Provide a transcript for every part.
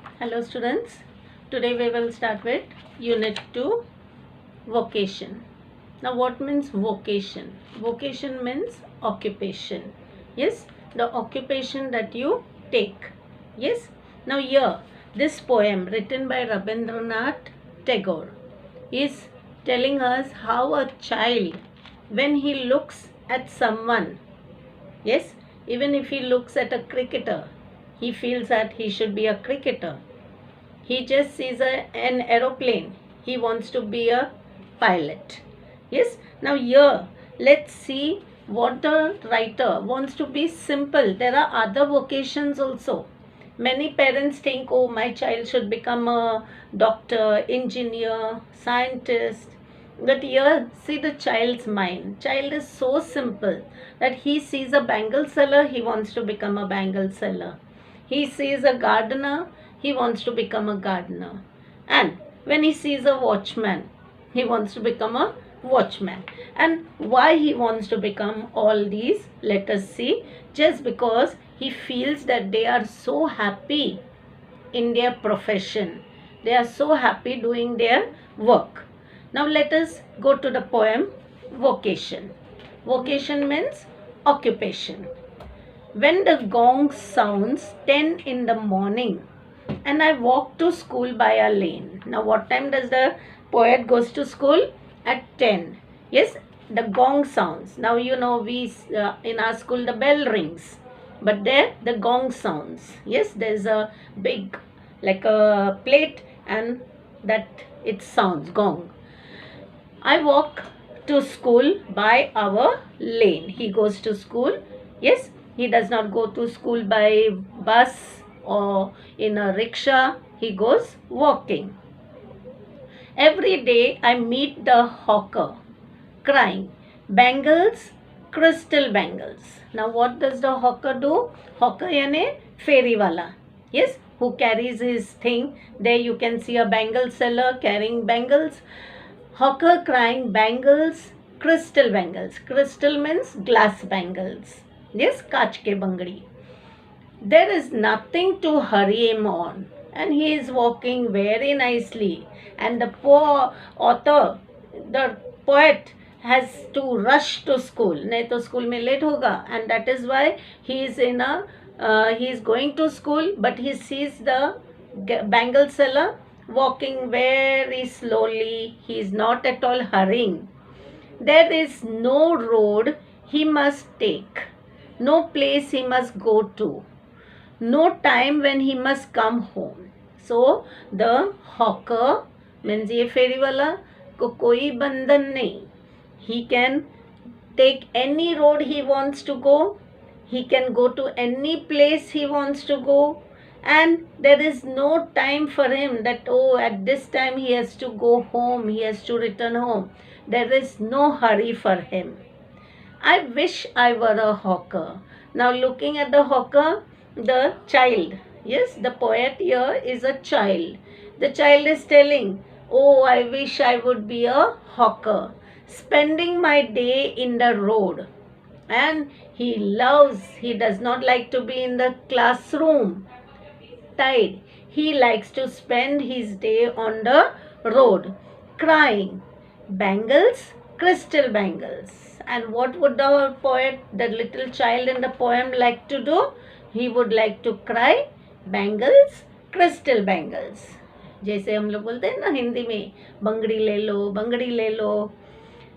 Hello students, today we will start with Unit 2 Vocation. Now what means vocation? Vocation means occupation. Yes, the occupation that you take. Yes, now here this poem written by Rabindranath Tagore is telling us how a child, when he looks at someone, yes, even if he looks at a cricketer, he feels that he should be a cricketer. He just sees an aeroplane. He wants to be a pilot. Yes. Now here, let's see what the writer wants to be simple. There are other vocations also. Many parents think, oh, my child should become a doctor, engineer, scientist. But here, see the child's mind. Child is so simple that he sees a bangle seller, he wants to become a bangle seller. He sees a gardener, he wants to become a gardener. And when he sees a watchman, he wants to become a watchman. And why he wants to become all these, let us see. Just because he feels that they are so happy in their profession. They are so happy doing their work. Now let us go to the poem Vocation. Vocation means occupation. When the gong sounds 10 in the morning and I walk to school by a lane. Now what time does the poet goes to school? At 10. Yes, the gong sounds. Now you know we in our school the bell rings. But there the gong sounds. Yes, there's a big like a plate and that it sounds gong. I walk to school by our lane. He goes to school. Yes, he does not go to school by bus or in a rickshaw. He goes walking. Every day I meet the hawker crying, bangles, crystal bangles. Now what does the hawker do? Hawker yani fairy wala. Yes, who carries his thing. There you can see a bangle seller carrying bangles. Hawker crying bangles, crystal bangles. Crystal means glass bangles. Yes, kaach ke bangdi. There is nothing to hurry him on, and he is walking very nicely. And the poor author, the poet, has to rush to school. नहीं तो school में late होगा, and that is why he is he is going to school, but he sees the bangle seller walking very slowly. He is not at all hurrying. There is no road he must take, no place he must go to, no time when he must come home. So the hawker means ये फेरी वाला को कोई बंधन नहीं. He can take any road he wants to go. He can go to any place he wants to go. And there is no time for him that, oh, at this time he has to go home, he has to return home. There is no hurry for him. I wish I were a hawker. Now looking at the hawker, the child, yes, the poet here is a child. The child is telling, oh, I wish I would be a hawker, spending my day in the road. And he does not like to be in the classroom. Tired. He likes to spend his day on the road, crying, bangles, crystal bangles. And what would the poet, the little child in the poem, like to do? He would like to cry, bangles, crystal bangles. जैसे हम लोग बोलते हैं ना हिंदी में बंगड़ी ले लो बंगड़ी ले लो.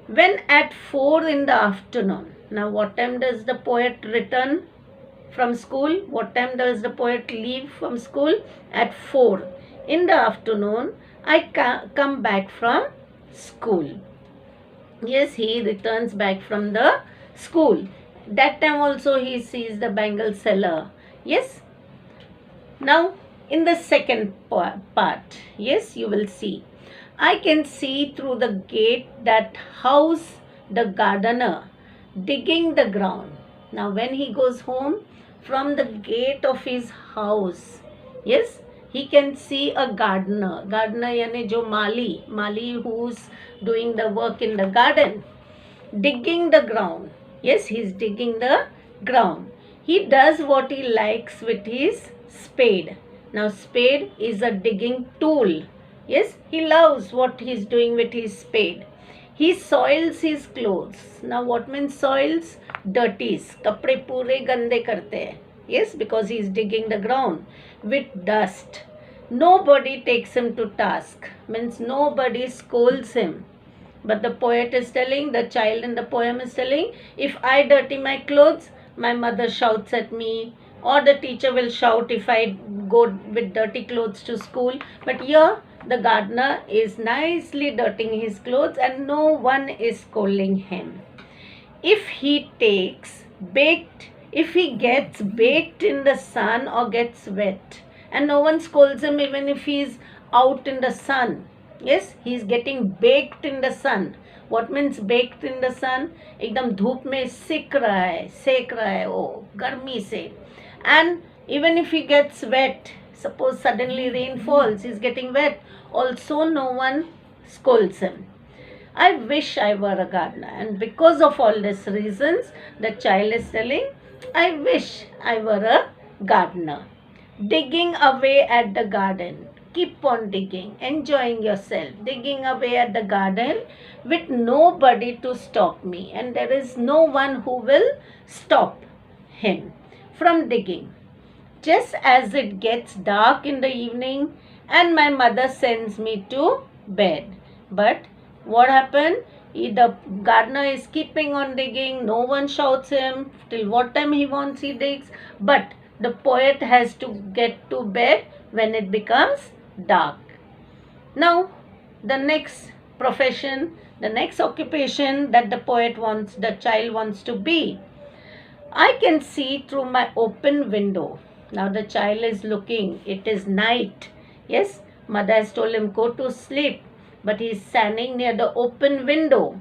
When at 4 in the afternoon. Now what time does the poet return from school? What time does the poet leave from school? At 4 in the afternoon I come back from school. Yes, he returns back from the school. That time also he sees the bangle seller. Yes. Now in the second part, yes, you will see. I can see through the gate that house the gardener digging the ground. Now when he goes home from the gate of his house, yes, he can see a gardener. Gardener yani jo mali who's doing the work in the garden, digging the ground. Yes, he's digging the ground. He does what he likes with his spade. Now spade is a digging tool. Yes, he loves what he's doing with his spade. He soils his clothes. Now what means soils? Dirties. कपड़े पूरे गंदे करते हैं. Yes, because he's digging the ground with dust. Nobody takes him to task. Means nobody scolds him. But the poet is telling, the child in the poem is telling, if I dirty my clothes, my mother shouts at me, or the teacher will shout if I go with dirty clothes to school. But here, the gardener is nicely dirtying his clothes and no one is scolding him. If he if he gets baked in the sun or gets wet, and no one scolds him even if he is out in the sun. Yes, he is getting baked in the sun. What means baked in the sun? एकदम धूप में सेक रहा है वो गर्मी से. And even if he gets wet, suppose suddenly rain falls, he is getting wet, also no one scolds him. I wish I were a gardener. And because of all these reasons, the child is telling, I wish I were a gardener. Digging away at the garden. Keep on digging, enjoying yourself, digging away at the garden with nobody to stop me. And there is no one who will stop him from digging. Just as it gets dark in the evening and my mother sends me to bed. But what happened? The gardener is keeping on digging. No one shouts him. Till what time he wants, he digs. But the poet has to get to bed when it becomes dark. Now, the next profession, the next occupation that the child wants to be. I can see through my open window. Now the child is looking. It is night. Yes, mother has told him go to sleep. But he is standing near the open window.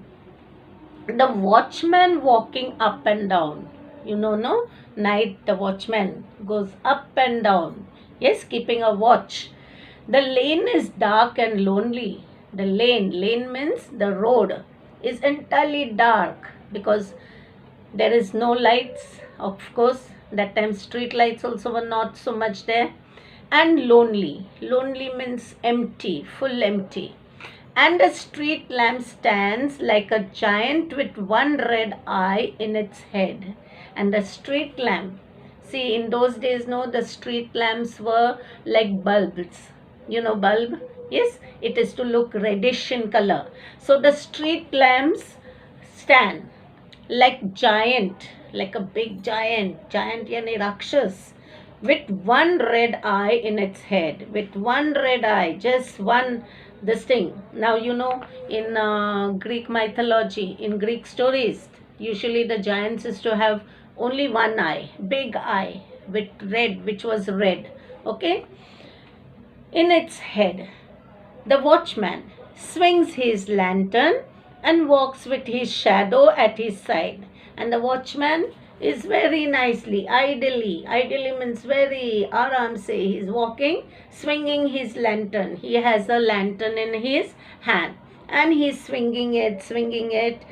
The watchman walking up and down. You know, no? Night, the watchman goes up and down. Yes, keeping a watch. The lane is dark and lonely. The lane means the road, is entirely dark because there is no lights. Of course, that time street lights also were not so much there. And lonely. Lonely means empty, full empty. And a street lamp stands like a giant with one red eye in its head. And the street lamp, see, in those days, no, the street lamps were like bulbs. You know bulb? Yes, it is to look reddish in color. So the street lamps stand like giant, like a big giant yani Rakshas, with one red eye in its head. With one red eye, just one this thing. Now you know in Greek mythology, in Greek stories, usually the giants is to have only one eye, big eye with red, which was red. Okay, in its head. The watchman swings his lantern and walks with his shadow at his side. And the watchman is very nicely, idly means very aram se, he is walking, swinging his lantern. He has a lantern in his hand and he is swinging it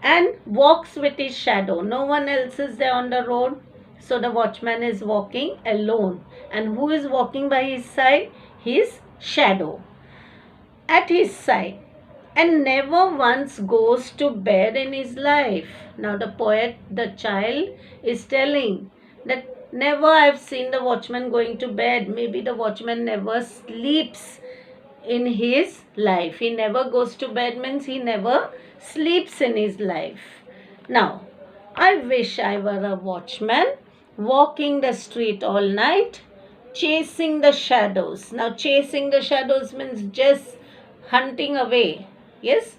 and walks with his shadow. No one else is there on the road. So the watchman is walking alone. And who is walking by his side? His shadow at his side, and never once goes to bed in his life. Now the poet, the child, is telling that never I have seen the watchman going to bed. Maybe the watchman never sleeps in his life. He never goes to bed means he never sleeps in his life. Now, I wish I were a watchman walking the street all night, chasing the shadows. Now, chasing the shadows means just hunting away. Yes,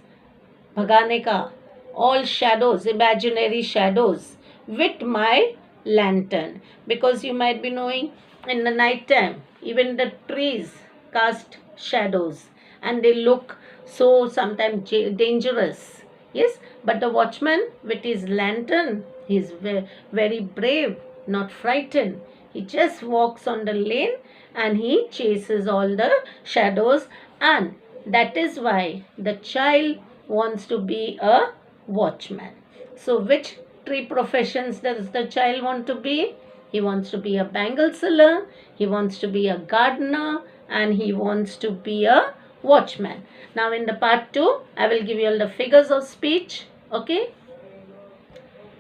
bhagane ka, all shadows, imaginary shadows, with my lantern. Because you might be knowing, in the night time, even the trees cast shadows and they look so sometimes dangerous. Yes, but the watchman with his lantern, he is very brave, not frightened. He just walks on the lane and he chases all the shadows, and that is why the child wants to be a watchman. So which three professions does the child want to be? he wants to be a bangle seller, he wants to be a gardener, and he wants to be a watchman. Now in the part 2, I will give you all the figures of speech. Okay.